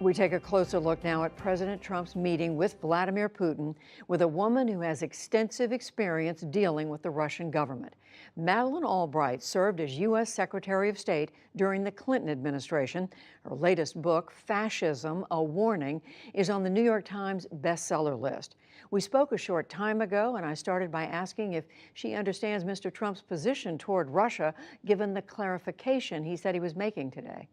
We take a closer look now at President Trump's meeting with Vladimir Putin with a woman who has extensive experience dealing with the Russian government. Madeleine Albright served as U.S. Secretary of State during the Clinton administration. Her latest book, Fascism, A Warning, is on the New York Times bestseller list. We spoke a short time ago, and I started by asking if she understands Mr. Trump's position toward Russia, given the clarification he said he was making today.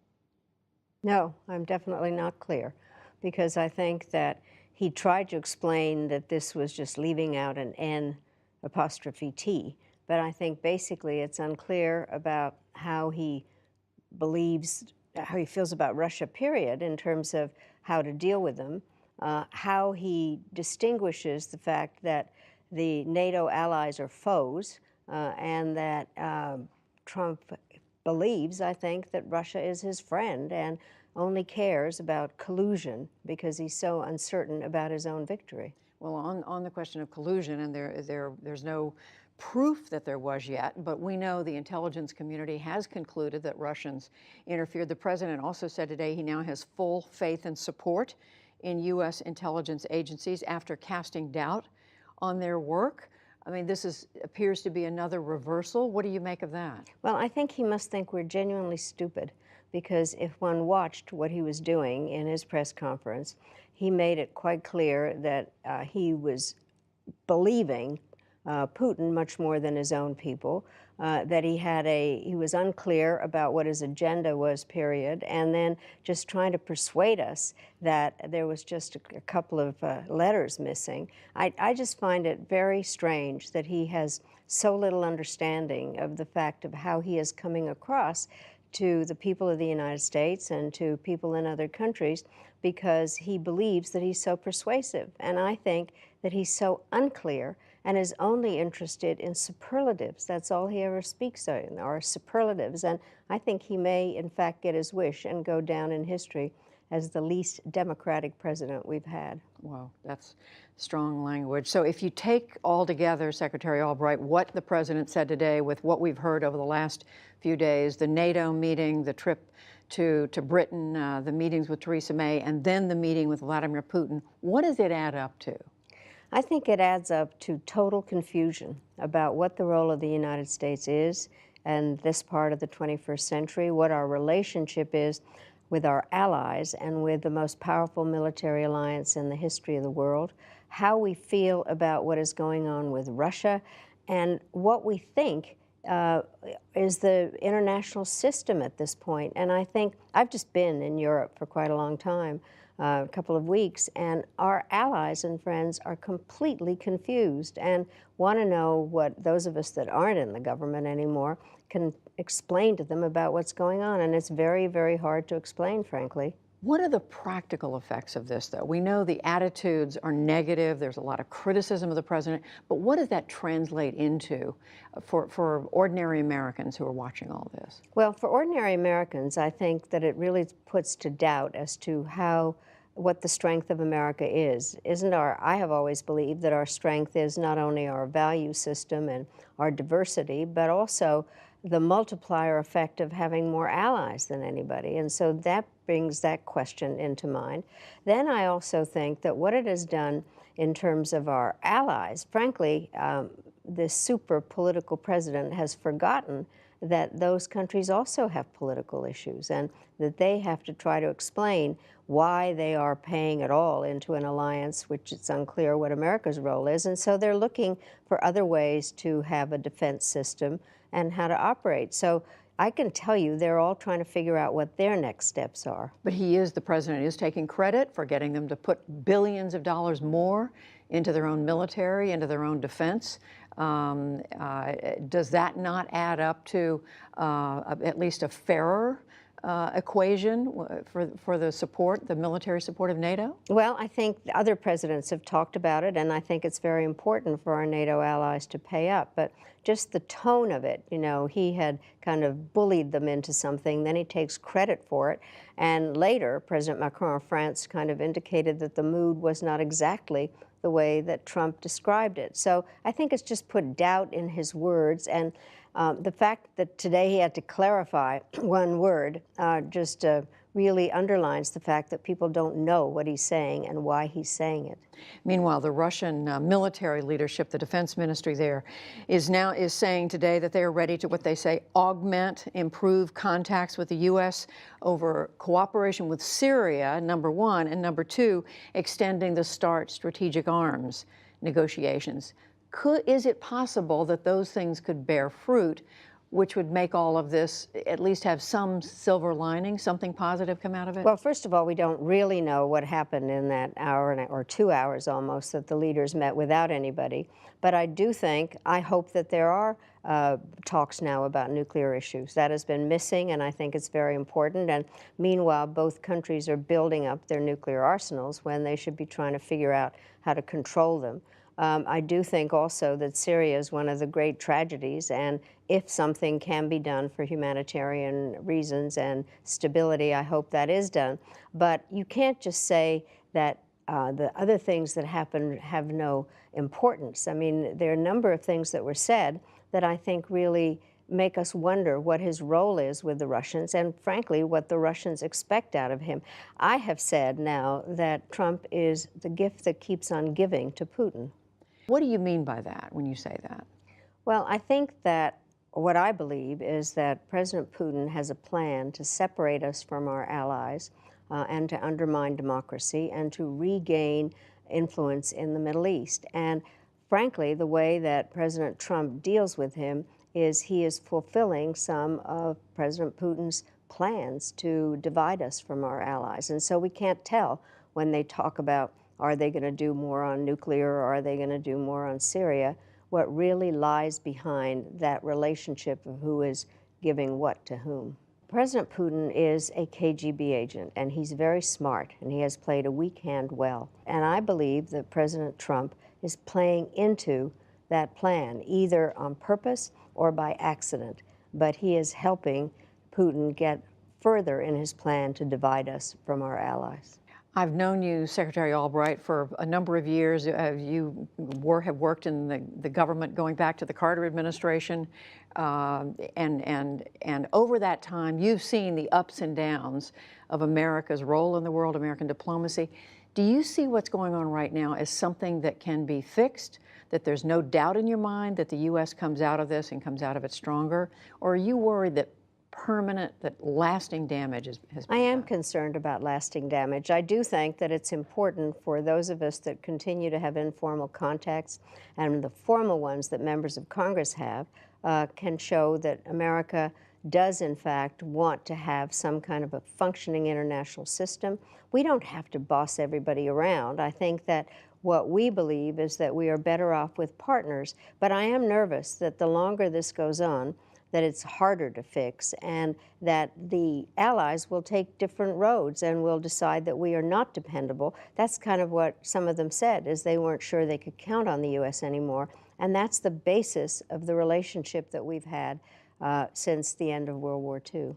No, I'm definitely not clear, because I think that he tried to explain that this was just leaving out an N apostrophe T, but I think basically it's unclear about how he believes, how he feels about Russia, period, in terms of how to deal with them, how he distinguishes the fact that the NATO allies are foes, and that Trump believes, I think, that Russia is his friend and only cares about collusion because he's so uncertain about his own victory. Well, on the question of collusion, and there's no proof that there was yet, but we know the intelligence community has concluded that Russians interfered. The president also said today he now has full faith and support in U.S. intelligence agencies after casting doubt on their work. I mean, this appears to be another reversal. What do you make of that? Well, I think he must think we're genuinely stupid, because if one watched what he was doing in his press conference, he made it quite clear that he was believing Putin much more than his own people, that he was unclear about what his agenda was, period, and then just trying to persuade us that there was just a couple of letters missing. I just find it very strange that he has so little understanding of the fact of how he is coming across to the people of the United States and to people in other countries, because he believes that he's so persuasive. And I think that he's so unclear and is only interested in superlatives. That's all he ever speaks of, are superlatives. And I think he may, in fact, get his wish and go down in history as the least democratic president we've had. Wow, that's strong language. So if you take all together, Secretary Albright, what the president said today with what we've heard over the last few days, the NATO meeting, the trip to Britain, the meetings with Theresa May, and then the meeting with Vladimir Putin, what does it add up to? I think it adds up to total confusion about what the role of the United States is in this part of the 21st century, what our relationship is with our allies and with the most powerful military alliance in the history of the world, how we feel about what is going on with Russia, and what we think is the international system at this point. And I think I've just been in Europe for quite a long time, a couple of weeks, and our allies and friends are completely confused and want to know what those of us that aren't in the government anymore can explain to them about what's going on. And it's very, very hard to explain, frankly. What are the practical effects of this, though? We know the attitudes are negative. There's a lot of criticism of the president. But what does that translate into for ordinary Americans who are watching all this? Well, for ordinary Americans, I think that it really puts to doubt as to what the strength of America is. I have always believed that our strength is not only our value system and our diversity, but also the multiplier effect of having more allies than anybody. And so that brings that question into mind. Then I also think that what it has done in terms of our allies, frankly, this super political president has forgotten that those countries also have political issues and that they have to try to explain why they are paying at all into an alliance, which it's unclear what America's role is. And so they're looking for other ways to have a defense system and how to operate. So I can tell you they're all trying to figure out what their next steps are. But the president is taking credit for getting them to put billions of dollars more into their own military, into their own defense. Does that not add up to at least a fairer equation for the military support of NATO? Well, I think other presidents have talked about it, and I think it's very important for our NATO allies to pay up. But just the tone of it, he had kind of bullied them into something, then he takes credit for it. And later, President Macron of France kind of indicated that the mood was not exactly the way that Trump described it. So I think it's just put doubt in his words, and the fact that today he had to clarify one word just really underlines the fact that people don't know what he's saying and why he's saying it. Meanwhile, the Russian military leadership, the defense ministry there, is saying today that they are ready to, what they say, augment, improve contacts with the U.S. over cooperation with Syria, number one, and number two, extending the START strategic arms negotiations. Is it possible that those things could bear fruit, which would make all of this at least have some silver lining, something positive come out of it? Well, first of all, we don't really know what happened in that hour or 2 hours almost that the leaders met without anybody. But I hope that there are talks now about nuclear issues. That has been missing, and I think it's very important. And meanwhile, both countries are building up their nuclear arsenals when they should be trying to figure out how to control them. I do think also that Syria is one of the great tragedies, and if something can be done for humanitarian reasons and stability, I hope that is done. But you can't just say that the other things that happen have no importance. I mean, there are a number of things that were said that I think really make us wonder what his role is with the Russians and, frankly, what the Russians expect out of him. I have said now that Trump is the gift that keeps on giving to Putin. What do you mean by that when you say that? Well, I think that what I believe is that President Putin has a plan to separate us from our allies and to undermine democracy and to regain influence in the Middle East. And frankly, the way that President Trump deals with him is he is fulfilling some of President Putin's plans to divide us from our allies. And so we can't tell when they talk about, are they going to do more on nuclear or are they going to do more on Syria, what really lies behind that relationship of who is giving what to whom. President Putin is a KGB agent, and he's very smart, and he has played a weak hand well. And I believe that President Trump is playing into that plan, either on purpose or by accident. But he is helping Putin get further in his plan to divide us from our allies. I've known you, Secretary Albright, for a number of years. You have worked in the government going back to the Carter administration, and over that time, you've seen the ups and downs of America's role in the world, American diplomacy. Do you see what's going on right now as something that can be fixed, that there's no doubt in your mind that the U.S. comes out of this and comes out of it stronger? Or are you worried that lasting damage has been I am done? concerned about lasting damage. I do think that it's important for those of us that continue to have informal contacts, and the formal ones that members of Congress have, can show that America does in fact want to have some kind of a functioning international system. We don't have to boss everybody around. I think that what we believe is that we are better off with partners, but I am nervous that the longer this goes on, that it's harder to fix, and that the allies will take different roads and will decide that we are not dependable. That's kind of what some of them said, is they weren't sure they could count on the U.S. anymore, and that's the basis of the relationship that we've had since the end of World War II.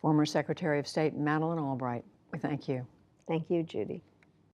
Former Secretary of State Madeleine Albright, we thank you. Thank you, Judy.